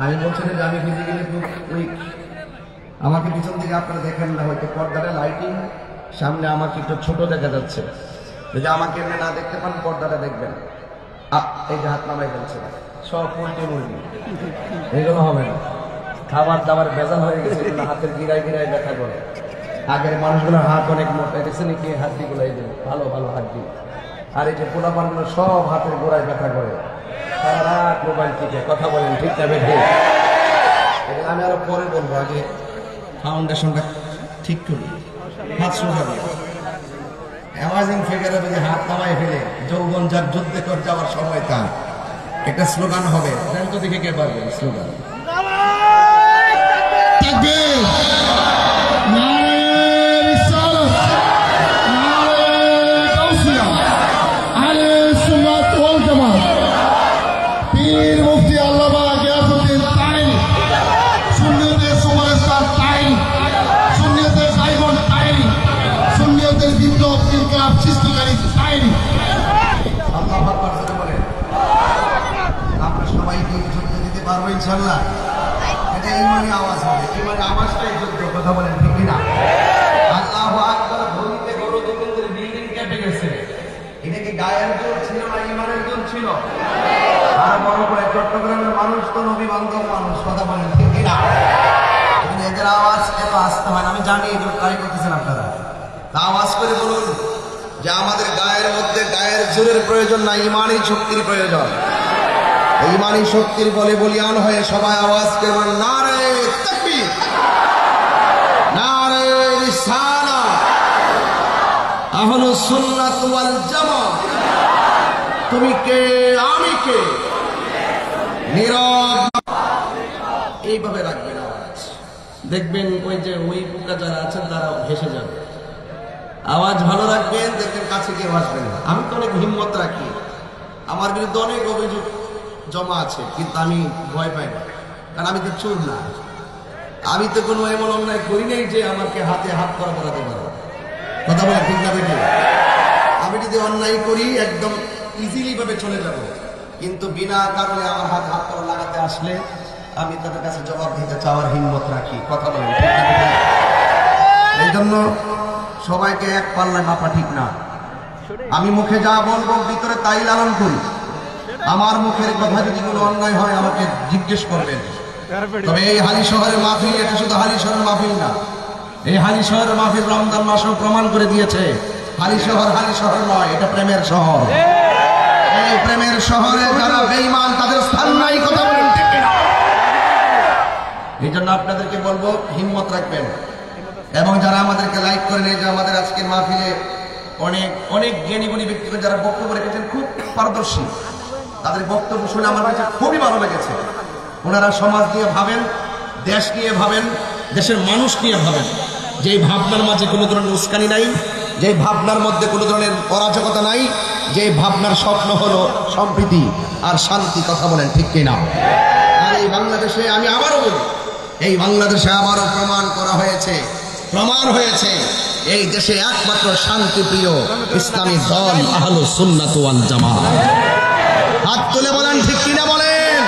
আমি বলছিলাম যে আমি ফিজিক্যালি খুব উইক, আমাকে পিছন থেকে আপনারা দেখেন না, হয়তো পর্দাটা লাইটিং সামনে আমাকে একটু ছোট দেখা যাচ্ছে, যদি আমাকে এমনি না দেখতে পান পর্দাটা দেখবেন। এই যে হাত নামাই ফেলছে, সব পোল্ট্রি মুরগি, এগুলো হবে না। খাবার দাবার ভেজাল হয়ে গেছে, এগুলো হাতের গিরায় গিরায় ব্যথা করে। আগের মানুষগুলোর হাত অনেক মোটা, দেখছেন কি হাড্ডিগুলো, এই যে ভালো ভালো হাড্ডি। আর এই যে পোলাপানগুলো সব হাতের গোড়ায় ব্যথা করে, সারা রাত মোবাইল থেকে কথা বলেন, ঠিক না বেঠে? আমি আরো পরে বলবো, আগে ফাউন্ডেশনটা ঠিক করি। হাত সোজা দিয়ে অ্যামাজিং ফিগার হবে যে হাত নামায় ফেলে যৌবন যার যুদ্ধে করে যাওয়ার সময় তার একটা স্লোগান হবে। তো দেখে কে পারবেন স্লোগান? আমরা সবাই যুদ্ধ দিতে পারবো ইনশাল্লাহ। এটা ইমানি আওয়াজ হবে, ইমানি আওয়াজটাই যুদ্ধ, কথা বলেন ঠিক না? আল্লাহু আকবার ধ্বনিতে বড় দোকানদের বিল্ডিং কেটে গেছে। এটা কি গায়ের জোর ছিল না ইমানের জোর ছিল? আর বড় করে চট্টগ্রামের মানুষ তো নবী বান্ধব মানুষ, কথা বলেন ঠিক না? এদের আওয়াজ এত আসতে হয়, আমি জানি এগুলো ট্রাই করতেছেন আপনারা। তা আওয়াজ করে বলুন যে আমাদের গায়ের মধ্যে গায়ের জোরের প্রয়োজন না, ইমানি শক্তির প্রয়োজন। ইমানি শক্তির বলে বলিয়ান হয়ে সবাই আওয়াজ করে বলেন নারে তাকবীর, নারে রিসালাত, আহলুস সুন্নাত ওয়াল জামাত। তুমি কে আমি কে, নীরব এইভাবে রাখবেন আওয়াজ। দেখবেন ওই যে ওই পোকা যারা আছেন তারা ভেসে যাবে। আওয়াজ ভালো রাখবেন, দেখবেন কাছে কেউ আসবেন না। আমি তো অনেক হিম্মত রাখি, আমার বিরুদ্ধে অনেক অভিযোগ জমা আছে, কিন্তু আমি ভয় পাই না, কারণ আমি তো চোর না। আমি তো কোনো এমন অন্যায় করি নাই যে আমাকে হাতে হাত করা করাতে পারবো, কথা বলে ঠিক না বেটি? আমি যদি অন্যায় করি একদম ইজিলি ভাবে চলে যাব, কিন্তু বিনা কারণে আমার হাতে হাত করা লাগাতে আসলে আমি তাদের কাছে জবাব দিতে চাওয়ার হিম্মত রাখি, কথা বলেন ঠিক না বেটি? এই জন্য সবাইকে এক পাল্লায় মাপা ঠিক না। আমি মুখে যা বলবো ভিতরে তাই লালন করি। আমার মুখের কথা যদি কোনো অন্যায় হয় আমাকে জিজ্ঞেস করবেন। তবে এই হালি শহরের মাহফিল, এটা শুধু হালি শহরের মাহফিল না, এই হালি শহরের মাহফিল রমজান মাসও প্রমাণ করে দিয়েছে হালি শহর নয়, এটা প্রেমের শহর। এই প্রেমের শহরে যারা বেঈমান তাদের স্থান নাই, কথা বলেন ঠিক না? এই জন্য আপনাদেরকে বলবো হিম্মত রাখবেন। এবং যারা আমাদেরকে লাইক করেন, এই যে আমাদের আজকের মাহফিলে অনেক অনেক জ্ঞানী গুণী ব্যক্তিগণ যারা বক্তব্য রেখেছেন, খুব পারদর্শী, তাদের বক্তব্য শুনে আমার কাছে খুবই ভালো লেগেছে। ওনারা সমাজ নিয়ে ভাবেন, দেশ নিয়ে ভাবেন, দেশের মানুষ নিয়ে ভাবেন। যেই ভাবনার মাঝে কোনো ধরনের উস্কানি নাই, যেই ভাবনার মধ্যে কোনো ধরনের অরাজকতা নাই, যেই ভাবনার স্বপ্ন হলো সম্প্রীতি আর শান্তি, কথা বলেন ঠিক কিনা? আর এই বাংলাদেশে আমি আবারও বলি, এই বাংলাদেশে আবারও প্রমাণ হয়েছে এই দেশে একমাত্র শান্তিপ্রিয় ইসলামী দল আহলুস সুন্নাত ওয়াল জামাত। হাত তুলে বলেন ঠিক কিনা বলেন?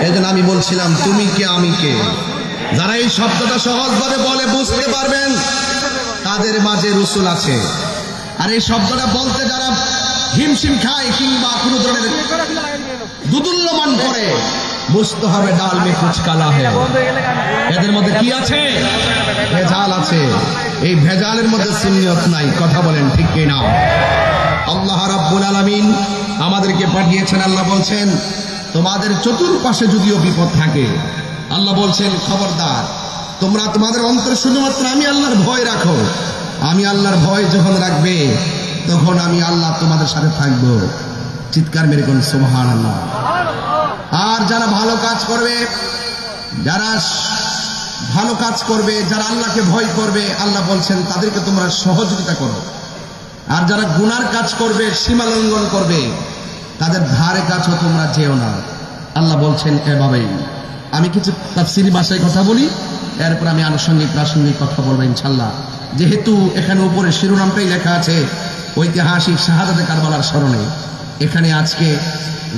এই জন্য আমি বলছিলাম তুমি কে আমি কে, যারা এই শব্দটা সহজভাবে বলে বুঝতে পারবেন তাদের মাঝে রসুল আছে। আর এই শব্দটা বলতে যারা হিমশিম খায় কিংবা কোনো ধরনের দুদুল্যমান করে, বুঝতে হবে ডাল মে কুছ কালা है। এদের মধ্যে কি আছে? ভেজাল আছে। এই ভেজালের মধ্যে সুন্নিয়ত নাই, কথা বলেন ঠিক কিনা? আল্লাহ রাব্বুল আলামিন আমাদেরকে পাঠিয়েছেন, আল্লাহ বলছেন তোমাদের চতুর্পাশে যদিও বিপদ থাকে, আল্লাহ বলছেন খবরদার তোমরা তোমাদের অন্তরে শুধুমাত্র আমি আল্লাহর ভয় রাখো। আমি আল্লাহর ভয় যখন রাখবে তখন আমি আল্লাহ তোমাদের সাথে থাকবো। চিৎকার মেরে কোন সুবহানাল্লাহ। আর যারা ভালো কাজ করবে, যারা আল্লাহকে ভয় করবে, আল্লাহ বলছেন তাদেরকে তোমরা সহযোগিতা করো। আর যারা গুনার কাজ করবে, সীমা লঙ্ঘন করবে, তাদের ধারে কাছেও তোমরা যেও না। আল্লাহ বলছেন এভাবেই। আমি কিছু তাফসীরি ভাষায় কথা বলি, এরপর আমি আনুষঙ্গিক প্রাসঙ্গিক কথা বলবো ইনশাল্লাহ। যেহেতু এখানে উপরে শিরোনামটাই লেখা আছে ঐতিহাসিক শাহাদাতে কারবালার স্মরণে, এখানে আজকে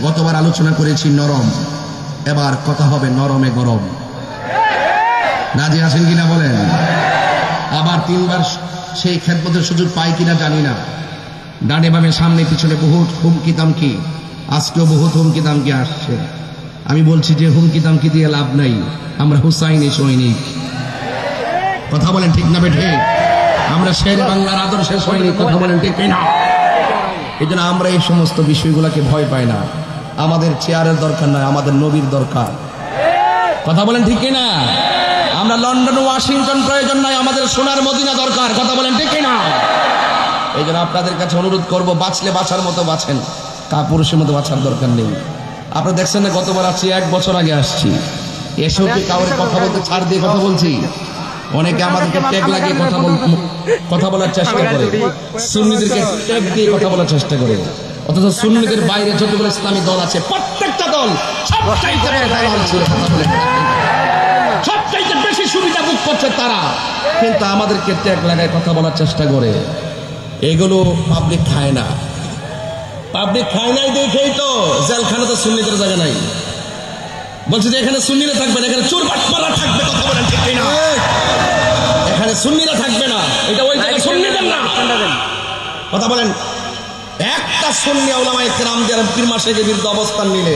গতবার আলোচনা করেছি নরম, এবার কথা হবে নরমে গরম। রাজি আছেন কিনা বলেন? আবার 3 বার সেই খেদমতের সুযোগ পাই কিনা জানি না। ডানে বামে সামনে পিছনে বহুত হুমকি দামকি, আজকেও বহুত হুমকি দামকি আসছে। আমি বলছি যে হুমকি দামকি দিয়ে লাভ নাই, আমরা হুসাইনি সৈনিক। কথা বলেন ঠিক না বেঠে? আমরা শের বাংলার আদর্শের সৈনিক। কথা বলেন ঠিক না? এই জন্য আমরা এই সমস্ত বিষয়গুলোকে ভয় পাই না। আমাদের চেয়ারের দরকার নয়, আমাদের নবীর দরকার। কথা বলেন ঠিক না? আমরা লন্ডন ওয়াশিংটন প্রয়োজন নয়, আমাদের সোনার মদিনা দরকার। কথা বলেন ঠিক না? এই জন্য আপনাদের কাছে অনুরোধ করব, বাঁচলে বাঁচার মতো বাঁচেন, কাপুরুষের মতো বাঁচার দরকার নেই। আপনারা দেখছেন না, গতবার আসছি, 1 বছর আগে আসছি, এসেও কি কাউরে কথা বলতে ছাড় দিয়ে কথা বলছি? অনেকে আমাদেরকে ট্যাগ লাগিয়ে কথা বলার চেষ্টা করে, সুন্নিদেরকে ট্যাগ দিয়ে কথা বলার চেষ্টা করে। অথচ সুন্নিদের বাইরে যতগুলো ইসলামী দল আছে, প্রত্যেকটা দল সবচাইতে দালাল ছিল। কথা বলে সবচাইতে বেশি সুবিধা ভোগ করছে তারা, কিন্তু আমাদেরকে ট্যাগ লাগায় কথা বলার চেষ্টা করে। এগুলো পাবলিক খায় না। পাবলিক খায় নাই দেখেই তো জেলখানা তো সুন্নিদের জায়গা নাই। বলছে যে এখানে সুন্নিরা থাকবে না, এখানে চোর বাটপাড়া থাকবে। কথা বলেন ঠিক না? এখানে সুন্নিরা থাকবে না, এটা ওই জায়গায় সুন্নিদের না। কথা বলেন, একটা সুন্নি উলামায়ে কেরাম যারা পীর মাশায়েখের বিরুদ্ধে অবস্থান নিলে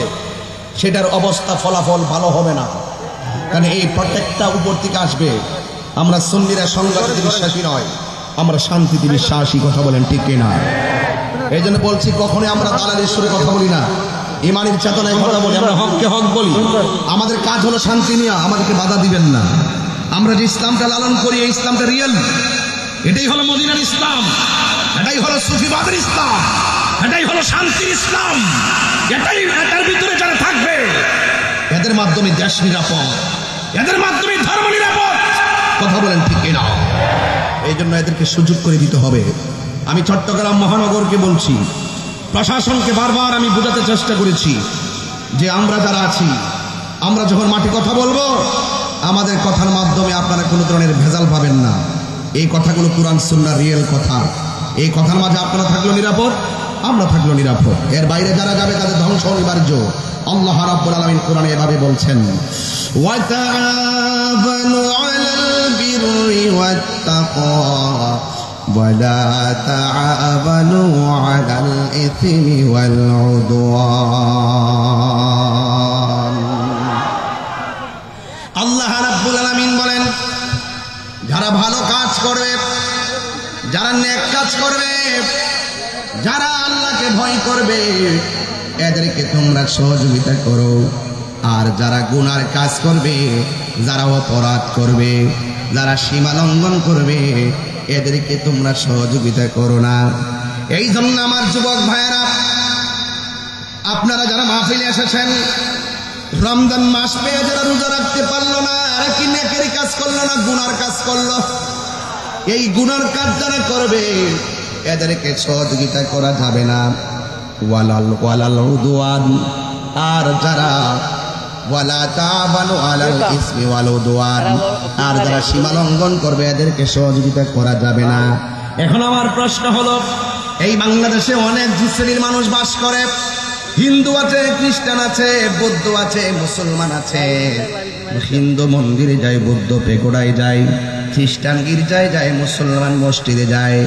সেটার অবস্থা ফলাফল ভালো হবে না, কারণ এই প্রত্যেকটা উপর থেকে আসবে। আমরা সুন্নিরা সংঘাতে বিশ্বাসী নয়, আমরা শান্তিতে বিশ্বাসী। কথা বলেন ঠিক না? এই জন্য বলছি, কখনোই আমরা দালালের সুরে কথা বলি না, ইমানের চেতনায় কথা বলি, আমরা হককে হক বলি। আমাদের কাজ হলো শান্তি নিয়ে, আমাদেরকে বাধা দিবেন না। আমরা যে ইসলামটা লালন করি, এই ইসলামটা রিয়েল, এটাই হলো মদিনার ইসলাম, এটাই হলো সুফিবাদের ইসলাম, এটাই হলো শান্তির ইসলাম। এটার ভিতরে যারা থাকবে, এদের মাধ্যমে দেশ নিরাপদ, এদের মাধ্যমে ধর্ম নিরাপদ। কথা বলেন ঠিক না? এই জন্য এদেরকে সুযোগ করে দিতে হবে। আমি চট্টগ্রাম মহানগরকে বলছি, প্রশাসনকে বারবার আমি বোঝাতে চেষ্টা করেছি যে আমরা যারা আছি, আমরা যখন মাঠে কথা বলবো, আমাদের কথার মাধ্যমে আপনারা কোনো ধরনের ভেজাল পাবেন না। এই কথাগুলো কুরআন সুন্নাহ রিয়েল কথা। এই কথার মাঝে আপনারা থাকলো নিরাপদ, আমরা থাকলো নিরাপদ। এর বাইরে যারা যাবে তাদের ধ্বংস অনিবার্য। আল্লাহ রাব্বুল আলামিন কোরআনে এভাবে বলছেন, ওয়া তাআওয়ানু আলাল বিররি ওয়াত তাকওয়া ولا تعاونوا على الإثم والعدوان। আল্লাহ রাব্বুল আলামিন বলেন, যারা ভালো কাজ করবে, যারা নেক কাজ করবে, যারা আল্লাহকে ভয় করবে, এদেরকে তোমরা সহযোগিতা করো। আর যারা গুনার কাজ করবে, যারা অপরাধ করবে, যারা সীমা লঙ্ঘন করবে, এদেরকে তোমরা সহযোগিতা করো না। এই জন্য আমার যুবক ভাইয়েরা, আপনারা যারা মাহফিলে এসেছেন, রমজান মাস পেয়ে যারা রোজা রাখতে পারলো না, এরা কি নেকের কাজ করলো না গুনার কাজ করলো? এই গুনার কাজ যারা করবে, এদেরকে সহযোগিতা করা যাবে না। ওয়ালাল উদওয়ান, আর যারা ওয়ালা তাআবানু আলাল ইসমি ওয়াল উদওয়ান, আর যারা সীমা লঙ্ঘন করবে, এদেরকে সহযোগিতা করা যাবে না। এখন আমার প্রশ্ন হলো, এই বাংলাদেশে অনেক শ্রেণীর মানুষ বাস করে। হিন্দু আছে, খ্রিস্টান আছে, বৌদ্ধ আছে, মুসলমান আছে। হিন্দু মন্দিরে যায়, বৌদ্ধ পেগোড়ায় যায়, খ্রিস্টান গির্জায় যায়, মুসলমান মসজিদে যায়।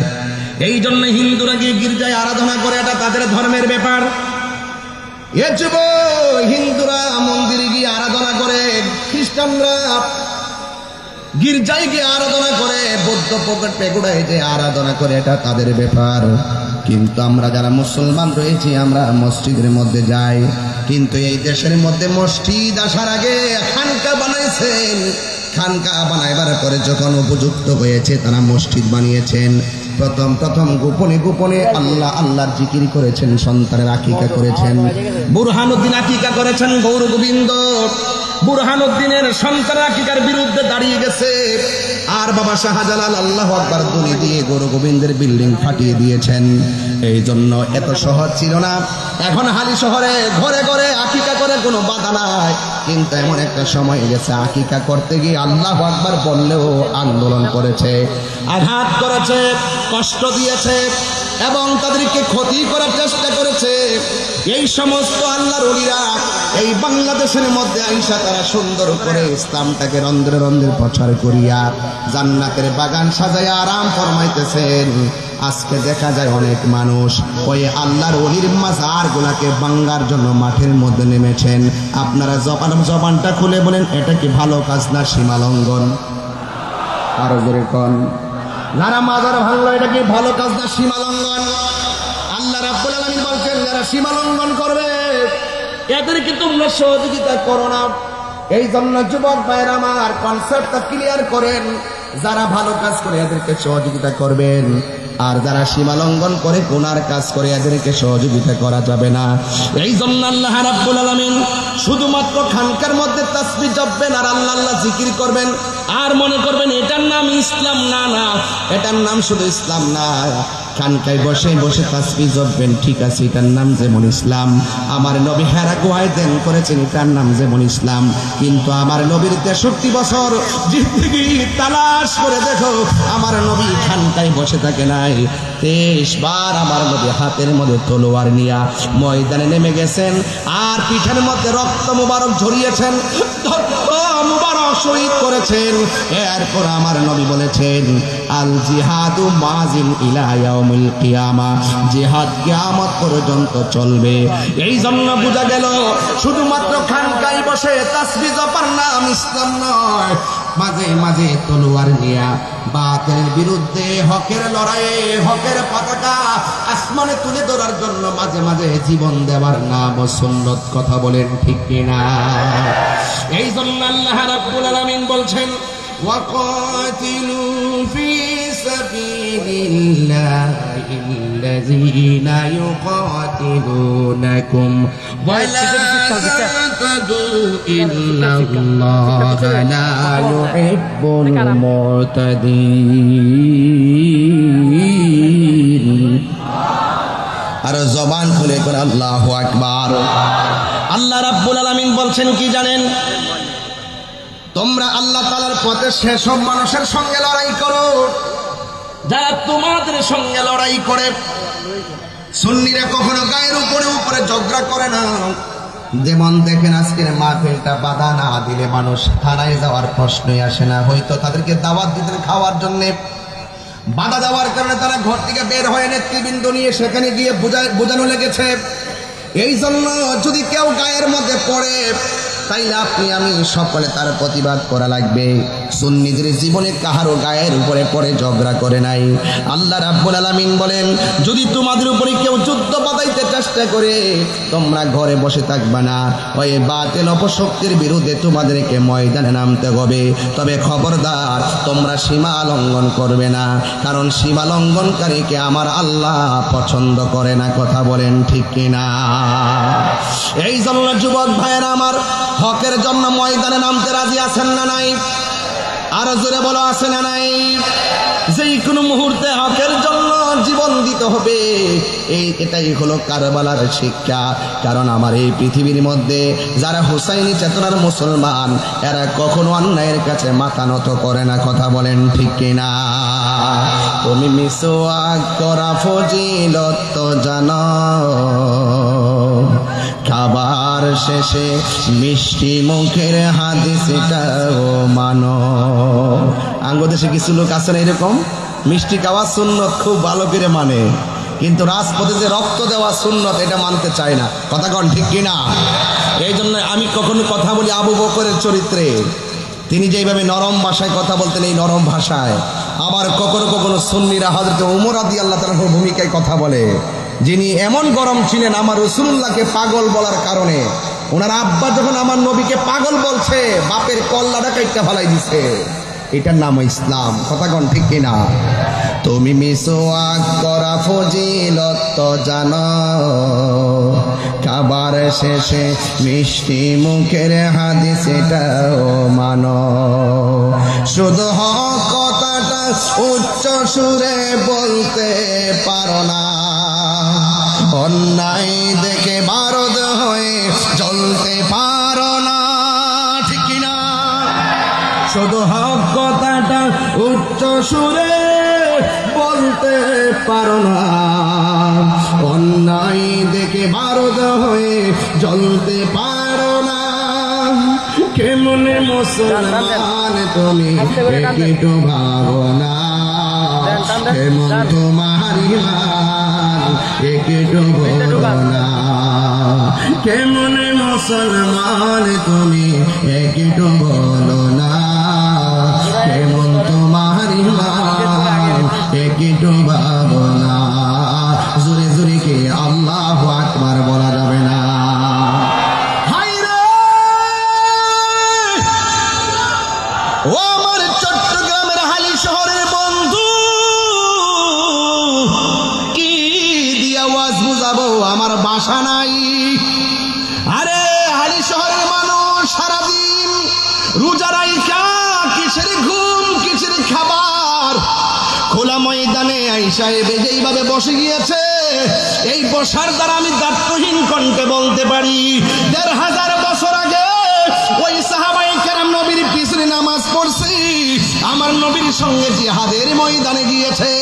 এই জন্য হিন্দুরা গিয়ে গির্জায় আরাধনা করে, এটা তাদের ধর্মের ব্যাপার। এ যুব, হিন্দুরা মন্দিরে গিয়ে আরাধনা করে, খ্রিস্টানরা গির্জায় গিয়ে আরাধনা করে, বৌদ্ধ পেগোড়ায় যে আরাধনা করে, এটা তাদের ব্যাপার। কিন্তু আমরা যারা মুসলমান রয়েছি, আমরা মসজিদের মধ্যে যাই। কিন্তু এই দেশের মধ্যে মসজিদ আসার আগে খানকা বানাইছেন। খানকা বানাইবার পরে যখন উপযুক্ত হয়েছে, তারা মসজিদ বানিয়েছেন। প্রথম গোপনে গোপনে আল্লাহর জিকির করেছেন, সন্তানের আকিকা করেছেন। বুরহানুদ্দিন আকিকা করেছেন, গৌর গোবিন্দ বুরহানুদ্দিনের সন্তানের আকিকার বিরুদ্ধে দাঁড়িয়ে গেছে। আর বাবা শাহজালাল আল্লাহু আকবার ধ্বনি দিয়ে গৌর গোবিন্দের বিল্ডিং ফাটিয়ে দিয়েছেন। এই জন্য এত সহজ ছিল না। এখন হালি শহরে ঘরে ঘরে আকিকা করে কোনো বাধা নাই। কিন্তু এমন একটা সময় গেছে, আকিকা করতে গিয়ে আল্লাহু আকবার বললেও আন্দোলন করেছে, আঘাত করেছে, কষ্ট দিয়েছে। এবং তাদেরকে ক্ষতি করার চেষ্টা করেছে। এই সমস্ত আল্লাহর ওলিরা এই বাংলাদেশের মধ্যে আইসা তারা সুন্দর করে ইসলামটাকে রন্ধ্রে রন্ধ্রে প্রচার করিয়া জান্নাতের বাগান সাজাইয়া আরাম ফরমাইতেছেন। আজকে দেখা যায় অনেক মানুষ ওই আল্লাহর ওলির মাজার গুলাকে ভাঙার জন্য মাঠের মধ্যে নেমেছেন। আপনারা জবানটা খুলে বলেন, এটা কি ভালো কাজ না সীমালঙ্ঘন? আরো জোরে কোন, যারা মাজার ভাঙলো এটা কি ভালো কাজ না সীমালঙ্ঘন? আল্লাহ রাব্বুল আলামিন বলছেন, যারা সীমালঙ্ঘন করবে এদেরকে তোমরা সহযোগিতা করো না। এই জন্য যুবক ভাইরা আমার কনসেপ্টটা ক্লিয়ার করেন, যারা ভালো কাজ করে এদেরকে সহযোগিতা করবেন, আর যারা সীমা লঙ্ঘন করে গুনার কাজ করে এদেরকে সহযোগিতা করা যাবে না। এই জন্য আল্লাহ রাব্বুল আলামিন শুধুমাত্র খানকার মধ্যে তাসবিহ জপবেন আর আল্লাহ আল্লাহ জিকির করবেন আর মনে করবেন এটার নাম ইসলাম। না না, এটার নাম শুধু ইসলাম না। খানকায় বসে বসে তাসবিহ জপবেন, ঠিক আছে, এটার নাম যেমন ইসলাম। আমার নবী হেরা গুহায় ধ্যান করেছেন, এটার নাম যেমন ইসলাম। কিন্তু আমার নবীর 63 বছর জিন্দেগি তালাশ করে দেখো, আমার নবী খানকায় বসে থাকে নাই। 23 বার আমার নবী হাতের মধ্যে তলোয়ার নিয়া ময়দানে নেমে গেছেন, আর পিঠের মধ্যে রক্ত মুবারক ঝরিয়েছেন, রক্ত মুবারক শহীদ করেছেন। এরপর আমার নবী বলেছেন, আল জিহাদু মাজিন ইলা ইয়াউমিল কিয়ামা, জিহাদ কিয়ামত পর্যন্ত চলবে। এই জন্য বোঝা গেল শুধুমাত্র খানকায় বসে তাসবিহ জপার নাম ইসলাম নয়। মাঝে মাঝে তলোয়ার নিয়া বাতিলের বিরুদ্ধে হকের লড়াইয়ে হকের পতাকা আসমানে তুলে ধরার জন্য মাঝে মাঝে জীবন দেওয়ার নাম সুন্নাত। কথা বলেন ঠিক কিনা? এই জন্য আল্লাহ রাব্বুল আলামিন বলছেন, ওয়াকাতিলু ফি সাবিলিল্লাহিল্লাযীনা ইউকাতিলুনাকুম ওয়ালা তা'তাদু ইন্নাল্লাহা লা ইউহিব্বুল মু'তাদিন। আর জবান খুলে করে আল্লাহু আকবার। আল্লাহ রাব্বুল আলামিন বলছেন কি জানেন? তোমরা আল্লাহ তাআলার পথে সেসব মানুষের সঙ্গে লড়াই করো যারা তোমাদের সঙ্গে লড়াই করে। সুন্নিরা কখনো গায়ের উপরে উপরে ঝগড়া করে না। যেমন দেখেন আজকের মাহফিলটা বাধা না দিলে মানুষ থানায় যাওয়ার প্রশ্নই আসে না। হয়তো তাদেরকে দাওয়াত দিতেন খাওয়ার জন্যে, বাধা দেওয়ার কারণে তারা ঘর থেকে বের হয়ে নেতৃবৃন্দ নিয়ে সেখানে গিয়ে বোঝানো লেগেছে। এই জন্য যদি কেউ গায়ের মধ্যে পড়ে তাইলে আপনি আমি সকলে তার প্রতিবাদ করা লাগবে। সুন্নিদের জীবনে কাহারও গায়ের উপরে পড়ে ঝগড়া করে নাই। আল্লাহ রাব্বুল আলামিন বলেন, যদি তোমাদের উপরে কেউ যুদ্ধ বাঁধাইতে চেষ্টা করে তোমরা ঘরে বসে থাকবা না, ওই বাতিল অপশক্তির বিরুদ্ধে তোমাদেরকে ময়দানে নামতে হবে। তবে খবরদার তোমরা সীমা লঙ্ঘন করবে না, কারণ সীমা লঙ্ঘনকারীকে আমার আল্লাহ পছন্দ করে না। কথা বলেন ঠিক কিনা? এই জন্য যুবক ভাইয়েরা আমার, হকের জন্য ময়দানে নামতে রাজি আছেন না নাই? আরো জোরে বলো, আছে না নাই? যে কোনো মুহূর্তে হকের জন্য জীবন দিতে হবে। এটাই হলো কারবালার শিক্ষা। কারণ আমার এই পৃথিবীর মধ্যে যারা হুসাইনি চেতনার মুসলমান, এরা কখনো অন্যায়ের কাছে মাথা নত করে না। কথা বলেন ঠিক কিনা? তুমি মিসওয়াক করা ফজিলত তো জানো, খাবার শেষে মিষ্টি মুখের হাদিসটাও মানো। আঙ্গদেশে কিছু লোক আছেন এরকম, মিষ্টি খাওয়া সুন্নত খুব ভালো করে মানে, কিন্তু রাজপথে যে রক্ত দেওয়া সুন্নত এটা মানতে চায় না। কথা কন ঠিক কিনা? এই জন্য আমি কখনো কথা বলি আবু বকরের চরিত্রে। তিনি যেভাবে নরম ভাষায় কথা বলতেন, এই নরম ভাষায়। আবার কখনো কখনো সুন্নিরা হযরত ওমর রাদিয়াল্লাহু তাআলার ভূমিকায় কথা বলে, যিনি এমন গরম ছিলেন আমার রাসূলুল্লাহকে পাগল বলার কারণে। ওনার আব্বা যখন আমার নবীকে পাগল বলছে, বাপের কল্লাটা কাইটটা ফেলাই দিছে। এটার নাম ইসলাম। কথা কন ঠিক কিনা? তুমি মিসওয়াক করা ফজিলত তো জানো, খাবার শেষে মিষ্টি মুখের হাদিস এটাও মানো। শুধু হক কথাটা উচ্চ সুরে বলতে পারো না, অন্যায় দেখে বারদ হয়ে জ্বলতে পারো না। ঠিক কিনা? শুধু হক কথাটা উচ্চ সুরে বলতে পারো না, অন্যায় দেখে বারোদ হয়ে জ্বলতে পারো না। কেমন মুসলমান তুমি একটু ভাবো না, কেমন তোমার ইমান একটু বলো না। কেমন মুসলমান তুমি একটু বলো না, কেমন তোমার ইমান একটু ভাবো না। জোরে জোরে কে আল্লাহু আকবার বলা যাবে না? ও আমার চট্টগ্রামের হালি শহরের বন্ধু, কি দিয়া ওয়াজ বুঝাবো, আমার বাসা নাই। আরে হালি শহরের মানুষ সারাদিন রোজা রাইখা কিসের ঘুম কিসের খাবার, খোলা ময়দানে আইসা যেইভাবে বসে গিয়েছে, এই বসার দ্বারা আমি দায়িত্বহীন কণ্ঠে বলতে পারি ১৫০০ বছর আগে ওই সাহাবায়ে কেরাম নবীর পিছনে নামাজ পড়ছি, আমার নবীর সঙ্গে জিহাদের ময়দানে গিয়েছে।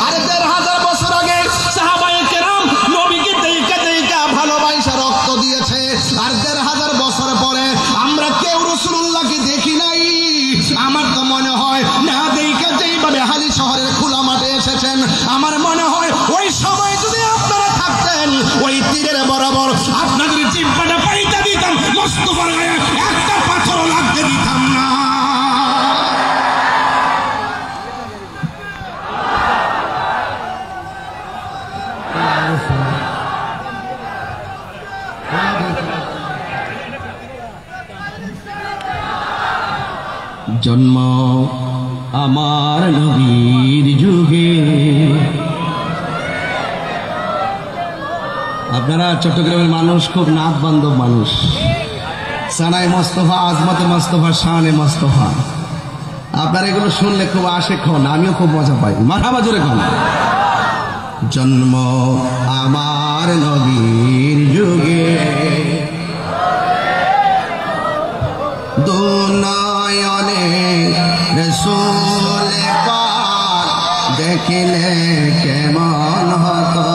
আর ১৫০০ বছর আগে সাহাবায়ে কেরাম নবীকে দেইকা দেইকা ভালোবাসা রক্ত দিয়েছে। আর ১৫০০ বছর পরে আমরা কেউ রাসূলুল্লাহকে দেখি নাই। আমার তো মনে হয় না দেইকা যেইভাবে হালি শহরের খোলা মাঠে এসেছেন, আমার মনে হয় ওই সময় যদি আপনারা থাকতেন, ওই তীরের বরাবর আপনাদের জিহ্বাটা পাইতে দিতাম, মোস্তফার গায়ে একটা পাথরও লাগতে দিতাম না। জন্ম আমার নবীর যুগে। আপনারা চট্টগ্রামের মানুষ খুব নাক বান্ধব মানুষ, সানাই মোস্তফা, আজমতে মোস্তফা, শানে মোস্তফা, আপনারা এগুলো শুনলে খুব আশেক হন, আমিও খুব মজা পাই। মারহাবা জোরে কোন। জন্ম আমার নবীর যুগে, দুনয়নে রাসূল পাক দেখিলে কেমন হতো,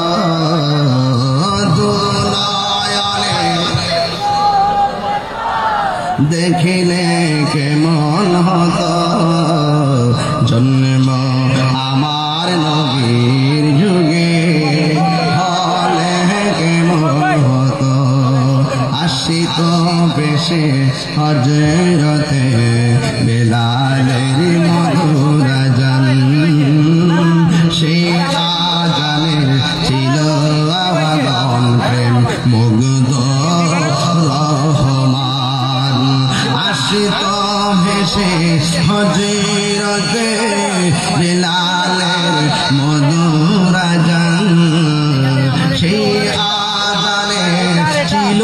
দুনয়নে দেখিলে কেমন হতো। জন্ম আমার নবীর যুগে হলে কেমন হতো, আসিত বেশে হযরতে বেলালের মধুর আযান, সেই আযানে ছিল আওয়াগন প্রেম মুগ্ধ রহমান। আসিত ভেসে হযরতে বেলালের মধুর আযান, সেই আযানে ছিল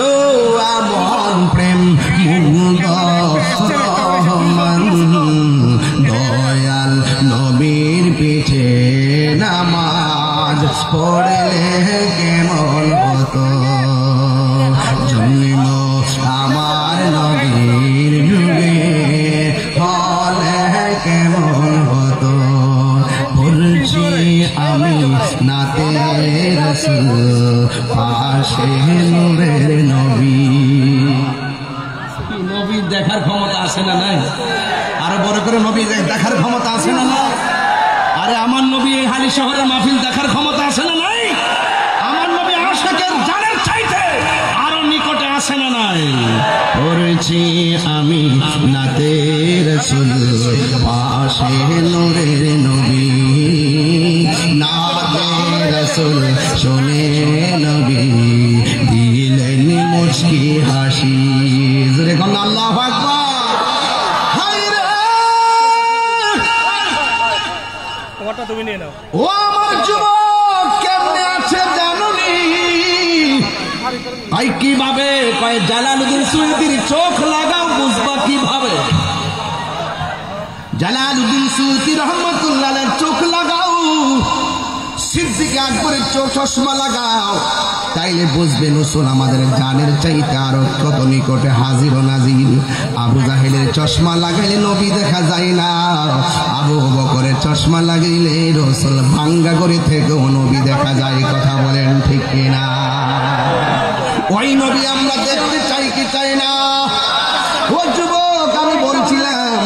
আমন প্রেম মুগ্ধ রহমান। দয়াল নবীর পিছে নামাজ পড়লে কেমন হতো, জন্ম আমার নবীর যুগে হলে কেমন হতো। পড়ছি আমি নাতে রাসূল, পাশে নূরের নবী। নবীর দেখার ক্ষমতা আছে না নাই? আরো বড় করে নবী দেখার ক্ষমতা আছে না নাই? আরে আমার নবী এই হালি শহরের মাহফিল দেখার ক্ষমতা আছে না নাই? আমার নবী আশিকের জানের চাইতে আরো নিকটে আছে না নাই? পড়েছি আমি নাতে রাসূল, পাশে নূরের নবী, নাতে রাসূল শুনে নবী দিলেন মুচকি হাসি। জোরে কোন আল্লাহু আকবার। ও আমার যুবক কেমনে আছে জানুনি? তাই কিভাবে কয় জালালউদ্দিন সুয়ুতির চোখ লাগাও, বুঝবা কিভাবে? জালালউদ্দিন সুয়ুতি রহমাতুল্লাহ আলাইহির চোখ লাগাও, সিদ্দিক আকবরের চোখ চশমা লাগাও, তাইলে বুঝবেন রাসূল আমাদের জানের চাইতে আরো কত নিকটে হাজির ও নাজির। আবু জাহেলের চশমা লাগাইলে নবী দেখা যায় না, আবু বকরের চশমা লাগাইলে রাসূল ভাঙ্গা করে থেকেও নবী দেখা যায়। কথা বলেন ঠিক কিনা? ওই নবী আমরা দেখতে চাই কি চাই না? ও যুবক, আমি বলছিলাম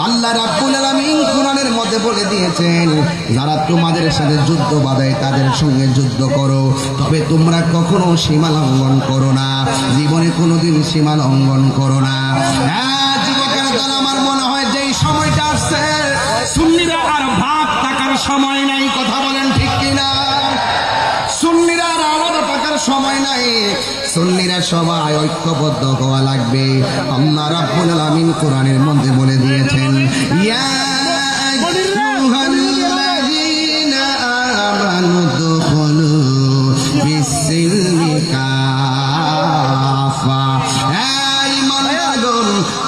আল্লাহ রাব্বুল আলামিন কোরআনের মধ্যে বলে দিয়েছেন, যারা তোমাদের সাথে যুদ্ধ বাঁধায় তাদের সঙ্গে যুদ্ধ করো, তবে তোমরা কখনো সীমা লঙ্ঘন করো না, জীবনে কোনোদিন সীমা লঙ্ঘন করো না। হ্যাঁ যুবকের দল, আমার মনে হয় যে সময়টা আসছে সুন্নিরা আর ভাগ থাকার সময় নাই। কথা বলেন ঠিক কিনা? সুন্নিরা আর আলাদা থাকার সময় নাই, সুন্নিরা সবাই ঐক্যবদ্ধ হওয়া লাগবে। আল্লাহ রাব্বুল আলামিন কোরআনের মধ্যে বলে দিয়েছেন, ইয়া আইয়ুহাল্লাযীনা আমানু দুখুলু ফিস-সিলমি কাফা।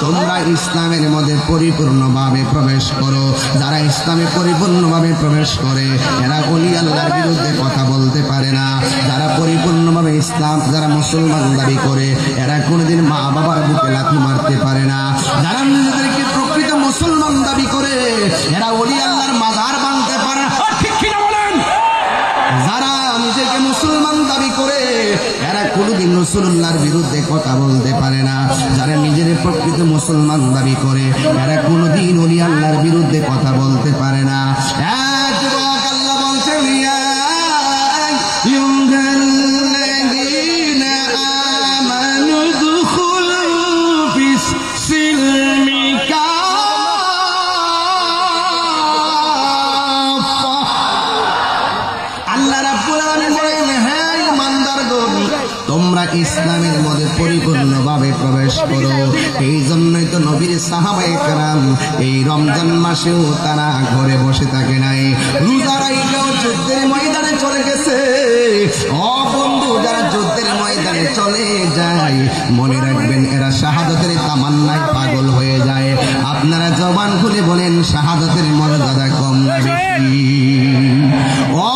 তোমরা ইসলামের মধ্যে পরিপূর্ণভাবে প্রবেশ করো। যারা ইসলামে পরিপূর্ণভাবে প্রবেশ করে এরা ওলি আল্লাহর বিরুদ্ধে কথা বলতে পারে না। যারা পরিপূর্ণভাবে ইসলাম, যারা মুসলমান দাবি করে এরা কোনোদিন মা বাবার বুকে লাথি মারতে পারে না। যারা নিজেদেরকে প্রকৃত মুসলমান দাবি করে এরা ওলি আল্লাহর মাজার ভাঙতে পারে না। ঠিক কিনা বলেন? যারা নিজেকে মুসলমান দাবি করে এরা কোনোদিন রাসূলুল্লাহর বিরুদ্ধে কথা বলতে পারে না। যারা নিজের প্রকৃত মুসলমান দাবি করে এরা কোনোদিন ওলি আল্লাহর বিরুদ্ধে কথা বলতে পারে না। যুবক, আল্লাহ বলছেন, ইয়া আইয়ুহাল্লাযীনা আমানু দুখুলু ফিস-সিলমি কাফা। আল্লাহ রাব্বুল আলামিন বলেন, হ্যাঁ ঈমানদারগণ, তোমরা ইসলামের মধ্যে পরিপূর্ণভাবে প্রবেশ করো। এই জন্যই তো নবীর সাহাবায়ে কেরাম এই রমজান মাসেও তারা ঘরে বসে থাকে নাই, রোজা রাইখাও যুদ্ধের ময়দানে চলে গেছে। ও বন্ধু, যারা যুদ্ধের ময়দানে চলে যায় মনে রাখবেন এরা শাহাদাতের তামান্নায় পাগল হয়ে যায়। আপনারা জবান খুলে বলেন, শাহাদাতের মর্যাদা কম না বেশি? ও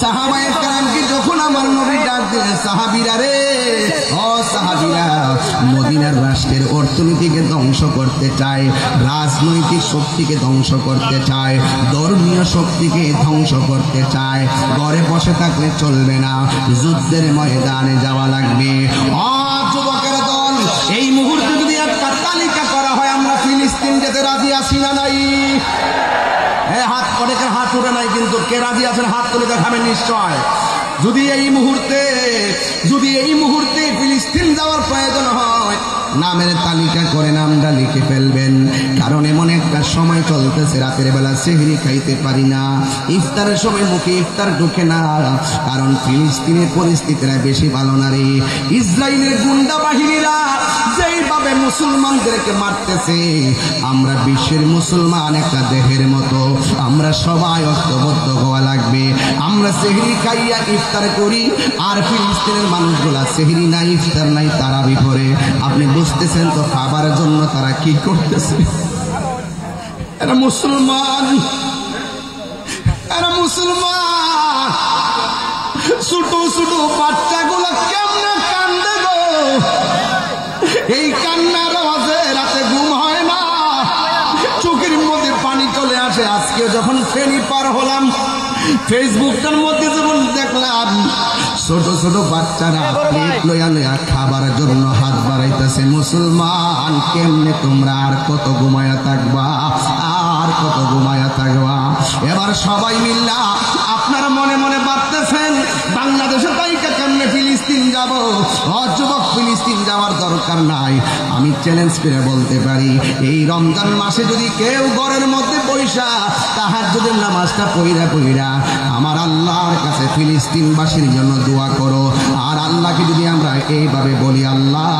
সাহাবায়ে কেরামকে যখন আমার নবী ডাক দিলেন, সাহাবীরা রে, ও সাহাবীরা, মদিনার রাষ্ট্রের অর্থনীতিকে ধ্বংস করতে চায়, রাজনৈতিক শক্তিকে ধ্বংস করতে চায়, ধর্মীয় শক্তিকে ধ্বংস করতে চায়। ঘরে বসে থাকলে চলবে না, যুদ্ধের ময়দানে যাওয়া লাগবে। ও যুবকের দল, এই মুহূর্তে যদি একটা তালিকা করা হয় আমরা ফিলিস্তিন যেতে রাজি আছি না নাই? হাত, অনেকের হাত উঠে নাই, কিন্তু কে রাজি আছেন হাত তুলে দেখাবেন নিশ্চয়। যদি এই মুহূর্তে ফিলিস্তিন যাওয়ার প্রয়োজন হয়, নামের তালিকা করে নামটা লিখে ফেলবেন। কারণ এমন একটা সময় চলতেছে, রাতের বেলা সেহরি খাইতে পারি না, ইফতারের সময় মুখে ইফতার ঢুকে না। কারণ ফিলিস্তিনের পরিস্থিতিটা বেশি ভালো না রে। ইসরায়েলের গুন্ডা বাহিনীরা যেইভাবে মুসলমানদেরকে মারতেছে, আমরা বিশ্বের মুসলমান একটা দেহের মতো, আমরা সবাই ঐক্যবদ্ধ হওয়া লাগবে। আমরা সেহরি খাইয়া ইফতার করি, আর ফিলিস্তিনের মানুষগুলা সেহরি নাই, ইফতার নাই, তারাবি করে। আপনি বুঝতেছেন তো খাবারের জন্য তারা কি করতেছে? এরা মুসলমান, এরা মুসলমান। ছোট ছোট বাচ্চাগুলো কেমনে কান্দে গো, এই কান্নার আওয়াজে রাতে ঘুম হয় না, চোখের মধ্যে পানি চলে আসে। আজকে যখন ফেনী পার হলাম, ফেসবুকটার মধ্যে যখন দেখলাম ছোট ছোট বাচ্চারা প্লেট লইয়া লইয়া খাবারের জন্য হাত বাড়াইতেছে। মুসলমান, কেমনে তোমরা আর কত ঘুমায়া থাকবা, আর কত ঘুমায়া থাকবা? এবার সবাই মিল্লা আপনারা মনে মনে ভাবতেছেন বাংলাদেশে তাইকা কেমনে ফিলিস্তিন যাব। যুবক, ফিলিস্তিন যাওয়ার দরকার নাই। আমি চ্যালেঞ্জ করে বলতে পারি, এই রমজান মাসে যদি কেউ ঘরের মধ্যে বৈশা তাহাজ্জুদের নামাজটা পইরা আমার আল্লাহর কাছে ফিলিস্তিনবাসীর জন্য দোয়া করো। আর আল্লাহকে যদি আমরা এইভাবে বলি, আল্লাহ,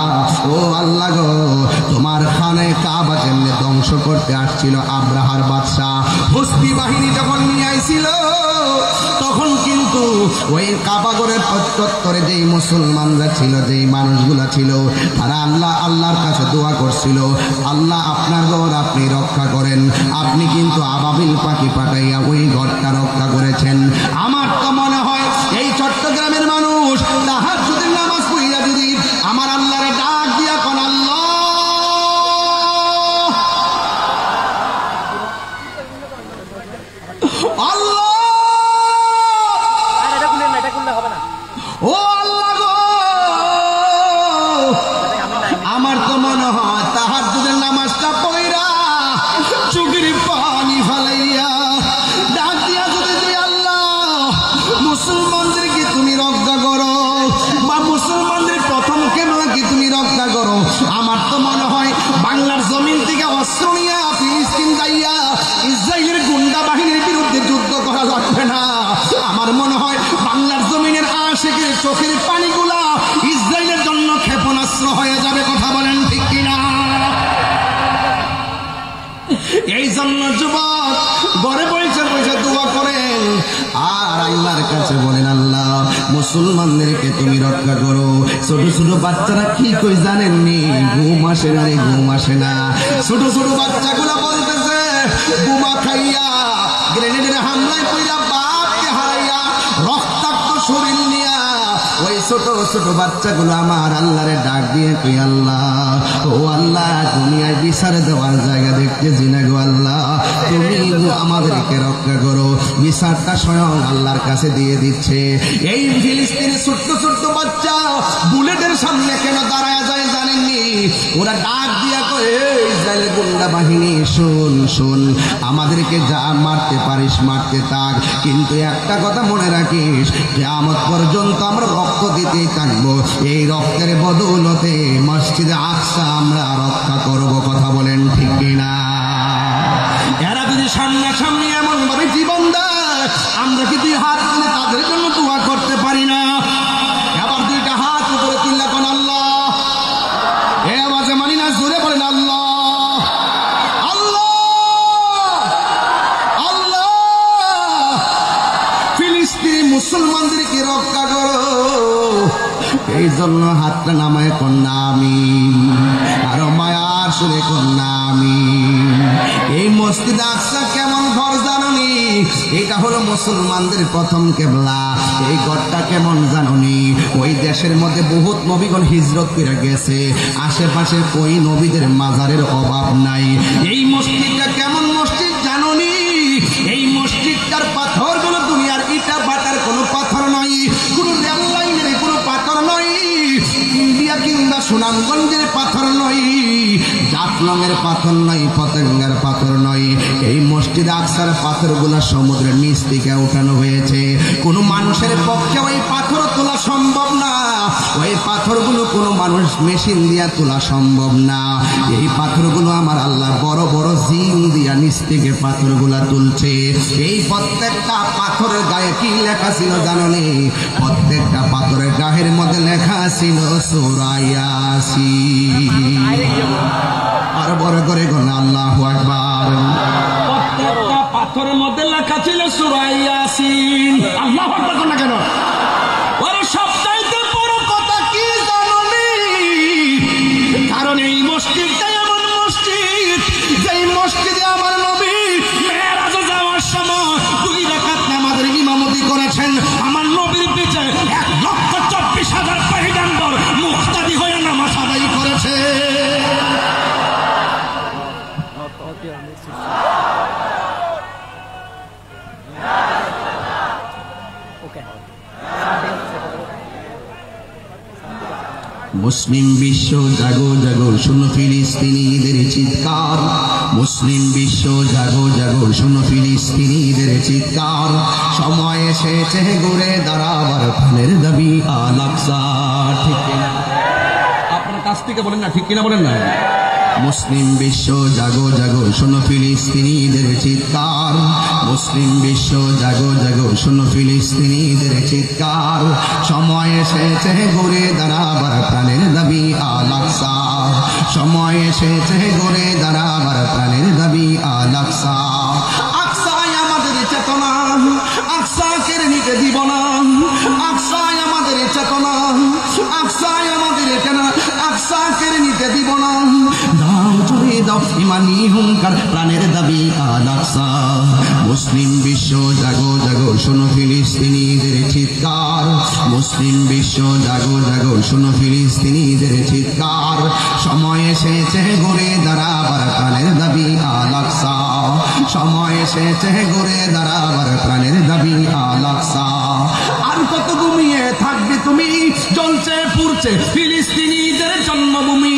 ও আল্লাহ গো, তোমার খানে কাবা যেমনি ধ্বংস করতে আসছিল আব্রাহার বাদশা, হস্তি বাহিনী যখন নিয়ে আইছিল, তখন কিন্তু ওই কাবাগরের প্রত্যুত্তরে যেই মুসলমানরা ছিল, যেই মানুষগুলা ছিল, তারা আল্লাহর কাছে দোয়া করছিল, আল্লাহ আপনার ঘর আপনি রক্ষা করেন। আপনি কিন্তু আবাবিল পাখি পাঠাইয়া ওই ঘরটা রক্ষা করেছেন। আমার তো মনে হয় এই চট্টগ্রামের মানুষ মানুষ তাহাজ্জুদের নামাজ পড়িয়া যদি আমার আল্লাহরে ডাক দিয়া কোন আল্লাহ আল্লাহ ও আল্লাহ গো, আমার তো মনে হয় তাহাজ্জুদের নামাজটা পড়িয়া চোখের পানি ফালাইয়া ডাক দিয়া যদি যে আল্লাহ মুসলমানদেরকে তুমি রক্ষা করো বা মুসলমানদের প্রথম কেবলাকে তুমি রক্ষা করো, আমার তো মনে হয় বাংলার জমিন থেকে অস্ত্র নিয়ে ফিলিস্তিন যাইয়া ইসরায়েলের গুন্ডা বাহিনীর বিরুদ্ধে যুদ্ধ করা লাগবে না। আমার মনে হয় বাংলার জমিনের আশেকের চোখের পানিগুলা ইসরায়েলের জন্য ক্ষেপণাস্ত্র হয়ে যাবে। কথা বলেন ঠিক কিনা? এই জন্য যুবক ঘরে বসে বসে দোয়া করেন আর আল্লাহর কাছে বলেন, আল্লাহ মুসলমানদেরকে তুমি রক্ষা করো। ছোট ছোট বাচ্চারা কি কই জানেননি? ঘুম আসে না রে, ঘুম আসে না। ছোট ছোট বাচ্চাগুলা বলতেছে বোমা খাইয়া গ্রেনেডের হামলায় কইরা বাপকে হারাইয়া রক্তাক্ত শরীর নিয়া ওই ছোট ছোট বাচ্চাগুলো আমার আল্লাহরে ডাক দিয়ে কই, আল্লাহ ও আল্লাহ দুনিয়ায় বিচার দেওয়ার জায়গা দেখতেছি না গো আল্লাহ, তুমি আমাদেরকে রক্ষা করো। বিচারটা স্বয়ং আল্লাহর কাছে দিয়ে দিচ্ছে। এই ফিলিস্তিনের ছোট্ট ছোট্ট বাচ্চা বুলেটের সামনে কেন দাঁড়ায় যায় জানেননি? ওরা ডাক দিয়া কয়, ইসরায়েলের গুন্ডা বাহিনী শোন শোন, আমাদেরকে যা মারতে পারিস মারতে থাক, কিন্তু একটা কথা মনে রাখিস, কিয়ামত পর্যন্ত আমরা রক্ত দিতেই থাকবো। এই রক্তের বদৌলতে মসজিদে আকসা আমরা রক্ষা করব। কথা বলেন ঠিক কিনা? এরা যদি সামনাসামনি এমন ভাবে জীবন দেয়, আমরা কি দুই হাত তুলে তাদের জন্য দোয়া করতে পারি না? আবার দুইটা হাত উপরে তুললে কোন আল্লাহ এ আওয়াজে মানি না, জোরে বলেন আল্লাহ আল্লাহ আল্লাহ। ফিলিস্তিনি মুসলমানদেরকে রক্ষা করো। এই জন্য হাতটা নামায় কন্যা আমি, আরো মায়ার সুরে কন্যা আমি। এই মসজিদ আকসা কেমন ঘর জাননি? এটা হলো মুসলমানদের প্রথম কেবলা। এই ঘরটা কেমন জাননি? ওই দেশের মধ্যে বহুত নবীগণ হিজরত করে গেছে, আশেপাশে ওই নবীদের মাজারের অভাব নাই। এই মসজিদটা কেমন মসজিদ জাননি? এই মসজিদটার পাথরগুলো দুনিয়ার ইটা বাটার কোনো পাথর নয়, কোনো রেল লাইনের কোনো পাথর নয়, ইন্ডিয়া কিংবা সুনামগঞ্জের পাথর নয়, জাফলংয়ের পাথর নয়, পতেঙ্গার পাথর নয়। এই মসজিদ আকসার পাথরগুলো সমুদ্রের নিচ থেকে উঠানো হয়েছে। কোনো মানুষের পক্ষে ওই পাথর তোলা সম্ভব না। ওই পাথরগুলো কোনো মানুষ মেশিন দিয়া তোলা সম্ভব না। এই পাথরগুলো আমার আল্লাহ বড় বড় জিন দিয়া নিচ থেকে পাথরগুলা তুলছে। এই প্রত্যেকটা পাথরের গায়ে কি লেখা ছিল জাননি? প্রত্যেকটা পাথরের গায়ের মধ্যে লেখা ছিল সূরা ইয়াসিন। আর বড় করে গণ আল্লাহু আকবার। প্রত্যেকটা পাথরের মধ্যে লেখা ছিল সূরা ইয়াসিন। আল্লাহু আকবার না কেন? ওরে সবচাইতে বড় কথা কি জাননি? কারণ এই মসজিদটাই এমন মসজিদ, যেই মসজিদে আমার নবী মেরাজে যাওয়ার সময় 2 রাকাত নামাজের ইমামতি করেছেন। আমার নবীর পিছে 1,24,000 পয়গম্বর মুক্তাদি হয়ে নামাজ আদায় করেছে। মুসলিম বিশ্ব জাগো জাগো শোনো ফিলিস্তিনিদের চিৎকার। মুসলিম বিশ্ব জাগো জাগো শোনো ফিলিস্তিনিদের চিৎকার। সময় এসেছে ঘুরে দাঁড়াবার প্রাণের দাবি আল আকসা। ঠিক কিনা? আপনার কাছ থেকে বলেন না, ঠিক কিনা বলেন না? মুসলিম বিশ্ব জাগো জাগো শোনো ফিলিস্তিনিদের চিৎকার। মুসলিম বিশ্ব জাগো জাগো শোনো ফিলিস্তিনিদের চিৎকার। সময় এসেছে ঘুরে দাঁড়াবার প্রাণের দাবি আল আকসা। সময় এসেছে ঘুরে দাঁড়াবার প্রাণের দাবি আল আকসা। আকসায় আমাদের চেতনা, আকসা কেড়ে নিতে দিব না। আকসায় আমাদের চেতনা, আকসায় আমাদের কেনা, আকসা কেড়ে নিতে দিব না। দাও জোরে দাও ইমানি হুঙ্কার প্রাণের দাবি আল আকসা। মুসলিম বিশ্ব জাগো জাগো শোনো ফিলিস্তিনিদের চিৎকার, মুসলিম বিশ্ব জাগো জাগো শোনো ফিলিস্তিনিদের চিৎকার। সময় এসেছে ঘুরে দাঁড়াবার প্রাণের দাবি আল আকসা, সময় এসেছে ঘুরে দাঁড়াবার প্রাণের দাবি আল আকসা। আর কত ঘুমিয়ে থাকবে তুমি, জ্বলছে পুড়ছে ফিলিস্তিনিদের জন্মভূমি।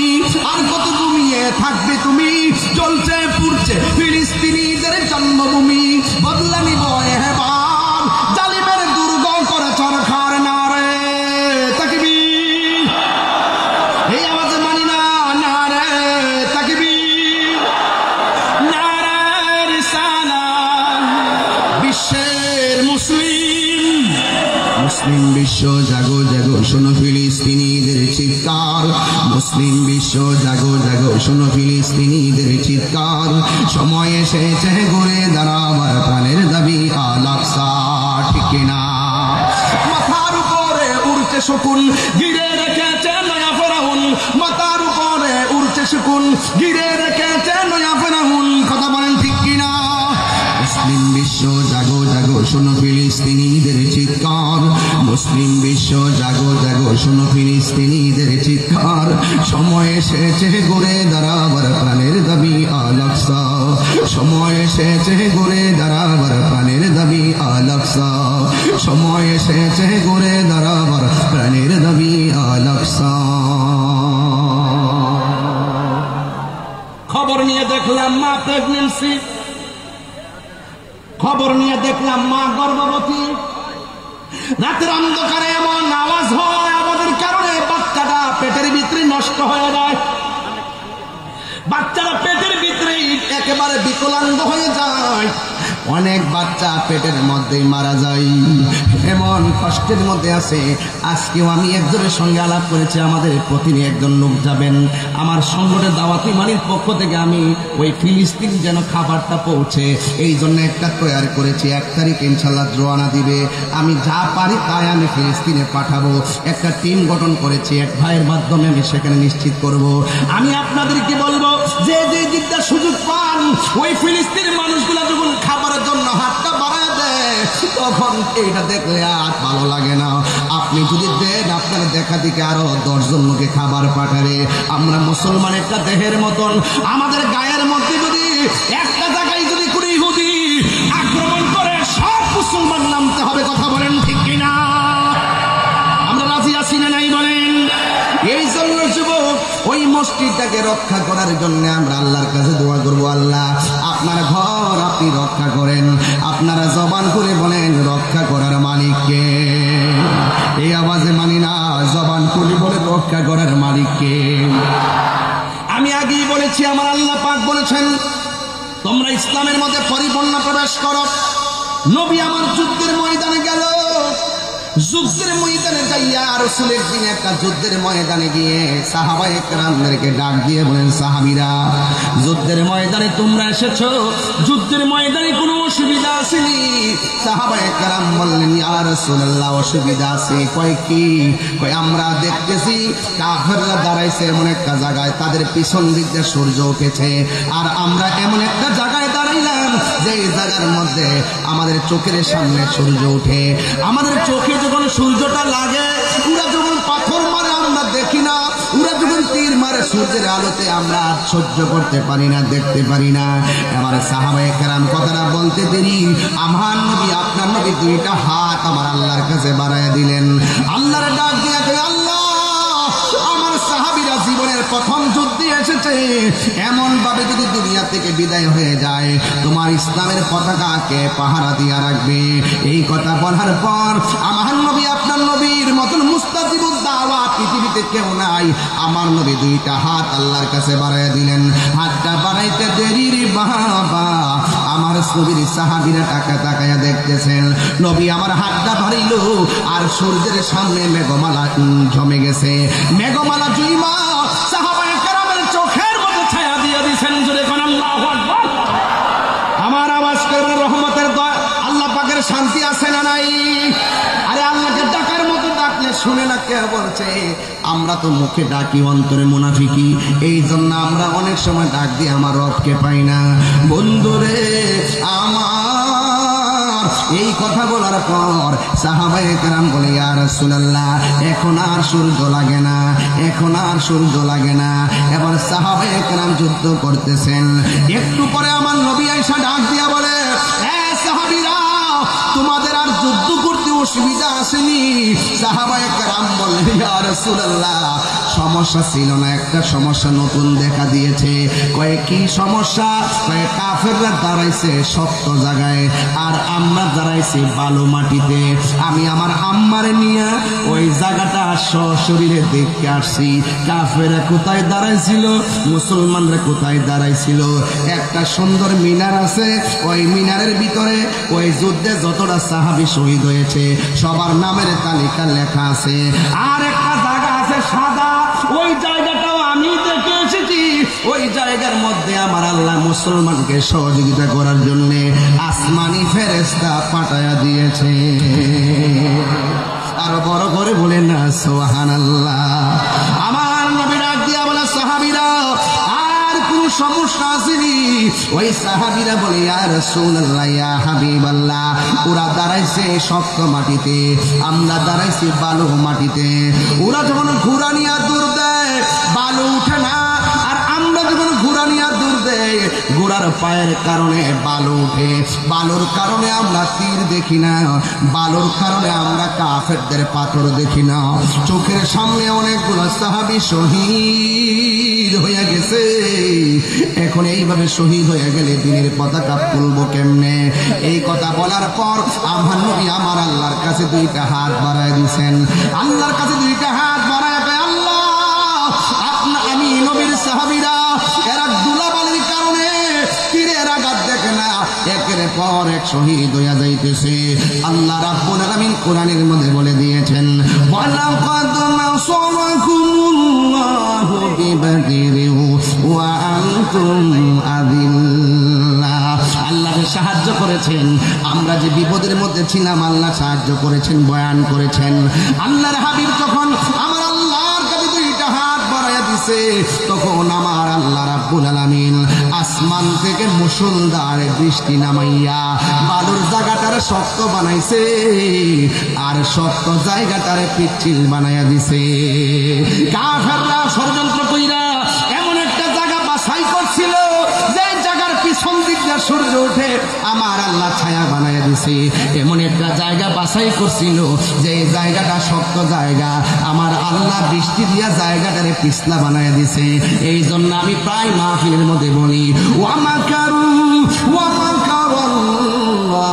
আর কত ঘুমিয়ে থাকবে তুমি, জ্বলছে পুড়ছে ফিলিস্তিনিদের জন্মভূমি। বদলা নিব এবার জালিমের দুর্গ করে চরখার নারে তাকবীর। এই আওয়াজে মানি না নারে তাকবীর, নারে রিসালাত। বিশ্বের মুসলিম, মুসলিম বিশ্ব জাগো জাগো শোনো ফিলিস্তিনিদের চিৎকার, মুসলিম বিশ্ব জাগো জাগো শোনো ফিলিস্তিনিদের চিৎকার। সময় এসেছে ঘুরে দাঁড়াবার প্রাণের দাবি আল আকসা, ঠিক কিনা? মাথার উপরে উড়ছে শকুন, ঘিরে রেখেছে নয়া ফেরাউন। মাথার উপরে উড়ছে শকুন, ঘিরে রেখেছে নয়া ফেরাউন। কথা বলেন ঠিক কিনা? মুসলিম বিশ্ব জাগো জাগো শোনো ফিলিস্তিনিদের চিৎকার, মুসলিম বিশ্ব জাগো জাগো শোনো ফিলিস্তিনিদের চিৎকার। সময় এসেছে ঘুরে দাঁড়াবার প্রাণের দাবি আল আকসা, সময় এসেছে ঘুরে দাঁড়াবার প্রাণের দাবি আল আকসা, সময় এসেছে ঘুরে দাঁড়াবার প্রাণের দাবি আল আকসা। খবর নিয়ে দেখলাম মা প্রেগনেন্সি, খবর নিয়ে দেখলাম মা গর্ভবতী। রাতের অন্ধকারে এমন আওয়াজ হয়, আমাদের কারণে বাচ্চাটা পেটের ভিতরে নষ্ট হয়ে যায়। বাচ্চারা পেটের ভিতরে একেবারে বিকলাঙ্গ হয়ে যায়। অনেক বাচ্চা পেটের মধ্যেই মারা যায়, এমন কষ্টের মধ্যে আছে। আজকেও আমি একজনের সঙ্গে আলাপ করেছি, আমাদের প্রতিদিন একজন লোক যাবেন। আমার সংগঠনের দাওয়াতি মানির পক্ষ থেকে আমি ওই ফিলিস্তিন যেন খাবারটা পৌঁছে, এই জন্য একটা তৈরি করেছি। 1 তারিখ ইনশাল্লাহ রওনা দিবে। আমি যা পারি তাই আমি ফিলিস্তিনে পাঠাবো। একটা টিম গঠন করেছি, এক ভাইয়ের মাধ্যমে আমি সেখানে নিশ্চিত করব। আমি আপনাদেরকে বলবো, যে যে দিকটা সুযোগ পান, ওই ফিলিস্তিনের মানুষগুলা যখন খাবারের জন্য হাতটা বাড়ায় দেয়, তখন এইটা দেখলে আর ভালো লাগে না। আপনি যদি দেন, আপনার দেখা দিকে আরো 10 জন লোকে খাবার পাঠাবে। আমরা মুসলমান একটা দেহের মতন, আমাদের গায়ের মধ্যে যদি একটা জায়গায় যদি কোনো ইহুদি আক্রমণ করে, সব মুসলমান নামতে হবে। কথা বলেন ঠিক কিনা? আমরা রাজি আছি না নাই বলেন? এই জন্য যুবক, ওই মসজিদটাকে রক্ষা করার জন্য আমরা আল্লাহর কাছে দোয়া করবো। আল্লাহ, আপনার ঘর আপনি রক্ষা করেন। আপনারা জবান করে বলেন, রক্ষা করার মালিককে। এই আওয়াজে মানি না, জবান করে বলে রক্ষা করার মালিককে। আমি আগেই বলেছি, আমার আল্লাহ পাক বলেছেন, তোমরা ইসলামের মধ্যে পরিপূর্ণ প্রবেশ করো। নবী আমার যুদ্ধের ময়দানে গেল, যুদ্ধের ময়দানে যাইয়া রাসূলের দিনে একটা যুদ্ধের ময়দানে গিয়ে সাহাবায়ে কেরামদেরকে ডাক দিয়ে বলেন, সাহাবীরা, যুদ্ধের ময়দানে তোমরা এসেছো, যুদ্ধের ময়দানে কোনো অসুবিধা আসেনি? সাহাবায়ে কেরাম বললেন, ইয়া রাসূলুল্লাহ, অসুবিধা আছে। কয় কি? কয় আমরা দেখতেছি কাফেররা দাঁড়াইছে এমন একটা জায়গায়, তাদের পিছন দিক দিয়ে সূর্য উঠেছে, আর আমরা এমন একটা জায়গায় দাঁড়াইলাম যে জায়গার মধ্যে আমাদের চোখের সামনে সূর্য উঠে। আমাদের চোখে যখন সূর্যটা লাগে, ওরা যখন পাথর মারে আমরা দেখি না, ওরা যখন তীর মারে সূর্যের আলোতে আমরা সহ্য করতে পারি না, দেখতে পারি না। আমার সাহাবায়ে কেরাম কথাটা বলতে দেরি, আমার নবী আপনার নবী 2টা হাত আমার আল্লাহর কাছে বাড়াইয়া দিলেন। আল্লাহর ডাক দিয়ে কই, আল্লাহ, আমার সাহাবীরা জীবনের প্রথম যুদ্ধে এসেছে, এমন ভাবে যদি দুনিয়া থেকে বিদায় হয়ে যায়, তোমার ইসলামের পতাকাকে পাহারা দিয়া রাখবে। এই কথা বলার পর আমার নবী আপনার নবীর মতন মুস্তাজিবুদ দাওয়া পৃথিবীতে কেউ নাই। আমার নবী 2টা হাত আল্লাহর কাছে বাড়াইয়া দিলেন। হাতটা বাড়াইতে দেরি রে বাবা, আমার নবীর সাহাবীরা তাকায়া দেখতেছেন। নবী আমার হাতটা বাড়াইল, আর সূর্যের সামনে মেঘমালা জমে গেছে। মেঘমালা জুইমা সাহাবায়ে কেরামের চোখের মধ্যে ছায়া দিয়ে দিয়েছেন। জোরে কোন আল্লাহু আকবার। আমার আওয়াজ করবেন, রহমতের আল্লাহ পাকের শান্তি আছে না নাই? আরে আল্লাহকে ডাকার মতো ডাকলে শুনে না, কে বলছে আমরা তো মুখে ডাকি, অন্তরে মুনাফিকি। এই জন্য আমরা অনেক সময় ডাক দিয়ে আমার রবকে পাই না। বন্ধুরে আমার, এই কথা বলার পর সাহাবায়ে কেরাম বলে, ইয়া রাসূলুল্লাহ, এখন আর সূর্য লাগে না, এখন আর সূর্য লাগে না। এবার সাহাবায়ে কেরাম যুদ্ধ করতেছেন। একটু পরে আমার নবী আয়েশা ডাক দিয়া বলে, এ সাহাবীরা, তোমাদের আর যুদ্ধ করতে অসুবিধা আসেনি? সাহাবায়ে কেরাম বললেন, ইয়া রাসূলুল্লাহ, সমস্যা ছিল না, একটা সমস্যা নতুন দেখা দিয়েছে। কয়ে কি সমস্যা? কয়ে কাফেররা দাঁড়াইছে শক্ত জায়গায়, আর আমরা দাঁড়াইছি বালু মাটিতে। আমি আমার আম্মারে নিয়ে ওই জায়গাটা সশরীরে দেখতে আসছি। কাফেররা কোথায় দাঁড়াইছিল, মুসলমানরা কোথায় দাঁড়াইছিল। একটা সুন্দর মিনার আছে, ওই মিনারের ভিতরে ওই যুদ্ধে যতটা সাহাবী শহীদ হয়েছে সবার নামের তালিকা লেখা আছে। আর একটা জায়গা আছে সাদা, ওই জায়গাটাও আমি দেখে এসেছি। ওই জায়গার মধ্যে আমার আল্লাহ মুসলমানকে সহযোগিতা করার জন্য আসমানি ফেরেশতা পাঠায়া দিয়েছে। আর বড় করে বলেন না সুবহানাল্লাহ। আমার নবী ডাক দিয়া বলে, সাহাবীরা, আর কোন সমস্যা আসেনি? ওই সাহাবীরা বলে, ইয়া রাসূলুল্লাহ, ইয়া হাবিবাল্লাহ, ওরা দাঁড়াইছে শক্ত মাটিতে, আমরা দাঁড়াইছি বালু মাটিতে। ওরা যখন ঘোড়া নিয়ে দূর দেয় বালু উঠে না, আর আমরা যখন ঘোড়া নিয়ে দূর দেয় ঘোড়ার পায়ের কারণে বালু উঠে। বালুর কারণে আমরা তীর দেখি না, বালুর কারণে আমরা কাফেরদের পাথর দেখি না। চোখের সামনে অনেকগুলো সাহাবী শহীদ হয়ে গেছে। এখন এইভাবে শহীদ হয়ে গেলে দিনের পতাকা তুলবো কেমনে? এই কথা বলার পর আমার নবী আমার আল্লাহর কাছে দুইটা হাত বাড়ায় দিয়েছেন। আল্লাহর কাছে দুইটা হাত বাড়ায়, আল্লাহ, আমি নবীর সাহাবীরা এরা দুলাবালির কারণে তীরের আঘাত দেখে না, একের পর এক শহীদ হইয়া যাইতেছে। আল্লাহ রাব্বুল আলামিন কোরআনের মধ্যে বলে দিয়েছেন, ওয়ালাকাদ নাসারাকুমুল্লাহু বিবাদরিন ওয়া আনতুম আযিল্লাহ। আল্লাহকে সাহায্য করেছেন, আমরা যে বিপদের মধ্যে ছিলাম আল্লাহ সাহায্য করেছেন, বয়ান করেছেন। আল্লাহর হাবিব যখন আমার আল্লাহর কাছে দুইটা হাত বাড়াইয়া দিছে, তখন আমার আল্লাহ রাব্বুল আলামিন আসমান থেকে মুষলধারে বৃষ্টি নামাইয়া বালুর জায়গাটার শক্ত বানাইছে, আর শক্ত জায়গাটারে পিচ্ছিল বানাইয়া দিছে। কাফেররা ষড়যন্ত্র কইরা এমন একটা জায়গা বাছাই করছিল যে জায়গার পিছন দিক দিয়ে সূর্য ওঠে, আমার আল্লাহ ছায়া বানাইয়া দিছে। এমন একটা জায়গা বাছাই করছিল যে জায়গাটা শক্ত জায়গা, আমার আল্লাহ বৃষ্টি দিয়া জায়গাটারে পিছলা বানাইয়া দিছে। এই জন্য আমি প্রায় মাহফিলের মধ্যে বলি, ওয়া মাকারু ওয়া মাকারাল্লাহ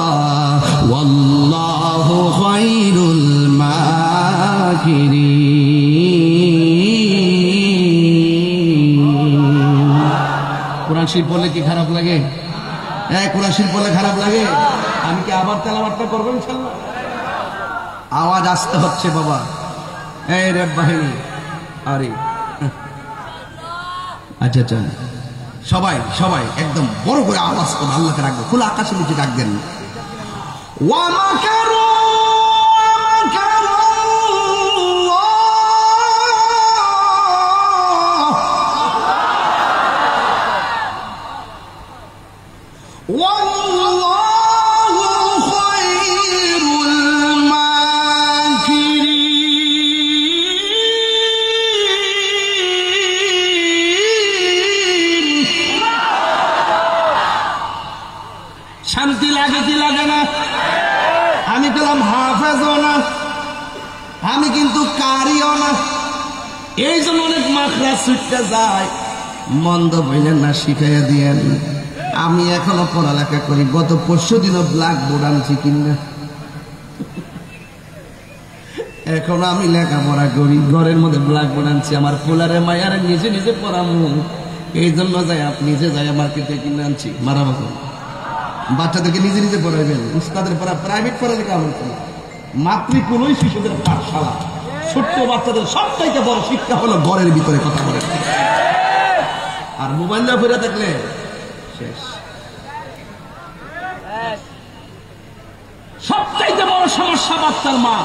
ওয়াল্লাহু খায়রুল মাকিরিন। কোরআন শরীফ পড়লে কি খারাপ লাগে? কোরআন শরীফ পড়লে খারাপ লাগে? আমি কি আবার তেলাওয়াতটা করবো ইনশাআল্লাহ? আওয়াজ আসতে হচ্ছে বাবা। এই রে বাহিনী, আরে আচ্ছা আচ্ছা, সবাই সবাই একদম বড় করে আওয়াজ করে আল্লাহকে রাখবো, খোলা আকাশের নিচে ডাকবেন। ওয়া মাকারু শান্তি লাগে কি লাগে না? আমি পেলাম হাফেজও না, আমি কিন্তু কারিও না। এই জন্য অনেক মাখরা ছুটতে যায়। মন্দ বললেন না, শিখাইয়া দিয়েন। আমি এখনো পড়ালেখা করি, গত পরশু দিনও ব্ল্যাক বোর্ড আনছি কিনা। এখন আমি লেখাপড়া করি, ঘরের মধ্যে ব্ল্যাক বোর্ড আনছি। আমার ফুলারে মায়ারে নিজে নিজে পড়ামু, এই জন্য যাই নিজে যাই মার্কেটে কিনে আনছি। মারাবা বাচ্চাদেরকে নিজে নিজে পড়াইবেন। উস্তাদের পড়া প্রাইভেট পড়ালেখা আমার মাতৃকুলই শিশুদের পাঠশালা। ছোট্ট বাচ্চাদের সবচাইতে বড় শিক্ষা হলো ঘরের ভিতরে কথা বলে। আর মোবাইল না ফিরে থাকলে শেষ। সবচাইতে বড় সমস্যা বাচ্চার মা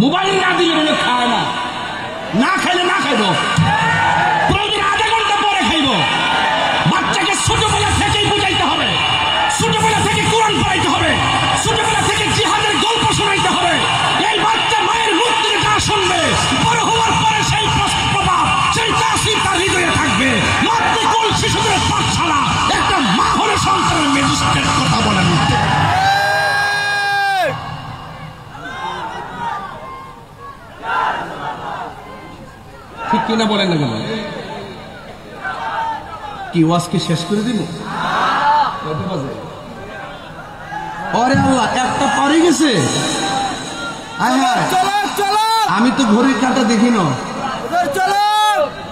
মোবাইল না দিলে খায় না। না খাইলে না খাইব, প্রয়োজন আধা ঘন্টা পরে খাইব। বাচ্চাকে ছোটবেলা থেকেই বুঝাইতে হবে, ছোটবেলা থেকে কোরআন পড়াইতে হবে, ছোটবেলা থেকে জিহাদের গল্প শোনাইতে হবে। এই বাচ্চা মায়ের মুখ থেকে যা শুনবে, বড় হওয়ার পরে সেই প্রভাব, সেই তাসির তার হৃদয়ে থাকবে। মাতৃকুল শিশুদের পাঠশালা একটা মা হলে সন্তানের ম্যাজিস্ট্রেট কথা বলে নিতে। ঠিক কিনা বলেন না কেন? কি ওয়াজ কি শেষ করে দিব? আরে আল্লাহ, একটা পারে গেছে। আমি তো ঘড়ির কাঁটা দেখি না,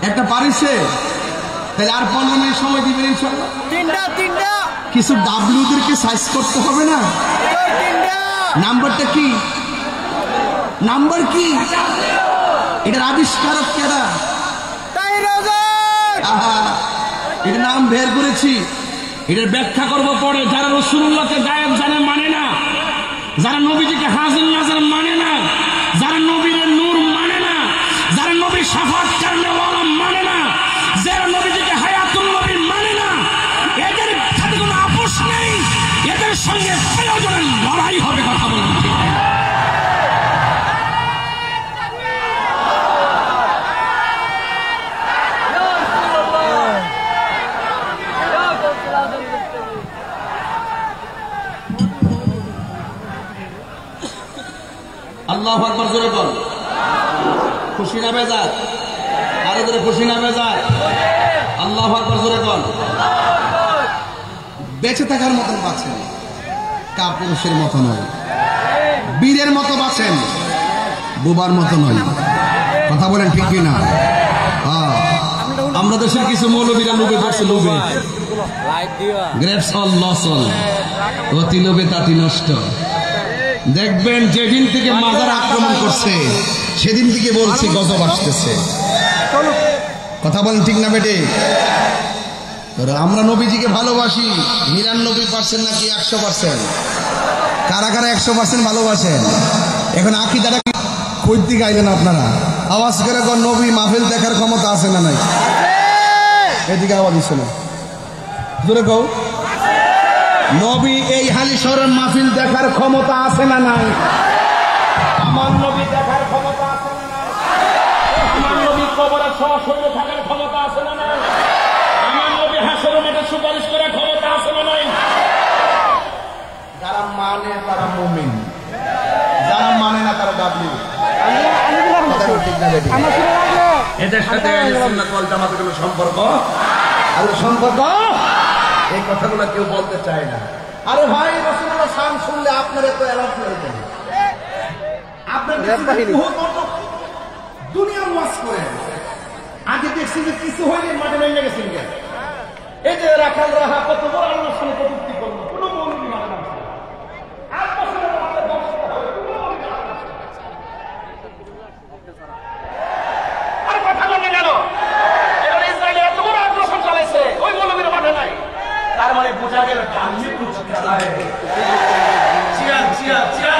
একটা পারিছে। তাহলে আর 15 মিনিট সময় দিবেন ইনশাআল্লাহ। তিনটা কিছু ডাব্লিউদেরকে সাইজ করতে হবে না? নাম্বারটা কি? নাম্বার কি? এটার আবিষ্কারক কেডা? এটা নাম বের করেছি, এটার ব্যাখ্যা করব পরে। যারা রাসূলুল্লাহকে গায়েব জানে মানে না, যারা নবীজিকে হাজির নাজির মানে না, যারা নবীর নূর মানে না, যারা নবীর শাফাত কারণেওয়ালা মানে না, যারা নবীজিকে হায়াতুল নবী মানে না, এদের সাথে কোনো আপোষ নেই, এদের সঙ্গে প্রয়োজনের লড়াই হবে। কথা বলেন ঠিক? আল্লাহু আকবার জোরে বল। খুশি না বেজার? আরো জোরে খুশি না বেজার? আল্লাহু আকবার জোরে বল। বেঁচে থাকার মতন বাঁচেন, কাপুরুষের মতো নয়, বীরের মতো বাঁচেন, বোবার মতো নয়। কথা বলেন ঠিক কিনা? আমরা দেশের কিছু মৌলবীরা লোভে পড়ছে, লোভে গ্রেপস অল লস অল, অতি লোভে তাতি নষ্ট। দেখবেন যেদিন থেকে মাজার আক্রমণ করছে সেদিন থেকে বলছি গজব আসতেছে। কথা বলেন ঠিক না বেটে? আমরা নবীজিকে ভালোবাসি 99% নাকি 100%? কারা কারা 100% ভালোবাসেন? এখন আকীদাটা কইতে গাইলেন আপনারা, আওয়াজ করে কোন নবী মাহফিল দেখার ক্ষমতা আছে না নাই? এদিকে আওয়াজ দিচ্ছে না, জোরে কও। নবী এই হালিশহরের মাহফিল দেখার ক্ষমতা আছে না নাই? আমার নবী দেখার ক্ষমতা আছে না নাই? আমার নবী কবরে সশরীরে থাকার ক্ষমতা আছে না নাই? আমার নবী হাসরের মাঠে সুপারিশ করার ক্ষমতা আছে না নাই? যারা মানে তারা মুমিন, যারা মানে না তারা ডাবলিউ। এদের সাথে সুন্নাত ওয়াল জামাতের কোনো সম্পর্ক আর সম্পর্ক এই কথাগুলো কেউ বলতে চায় না। আরে ভাই, রাসূলুল্লাহ শান শুনলে আপনার এত অ্যালার্জি হয়ে যায়। আপনার দুনিয়ার ওয়াজ করে আগে দেখছি যে কিছু হয়নি, মাঠে নেমে গেছেন কেন? এই যে রাখাল রাহা কত বড় আল্লাহর সামনে কটূক্তি করলো, কোনো মৌলবী মাঠে নামছে না। 8 বছরের মাঠে বসতে হবে, কোনো মৌলবী মাঠে নামছে না। আর কথা বলে গেল এবার ইসরায়েল এত বড় আগ্রাসন চালাইছে, ওই মৌলবীর মাঠে নাই। তার মানে বোঝা গেল চিয়ার চিয়ার চিয়ার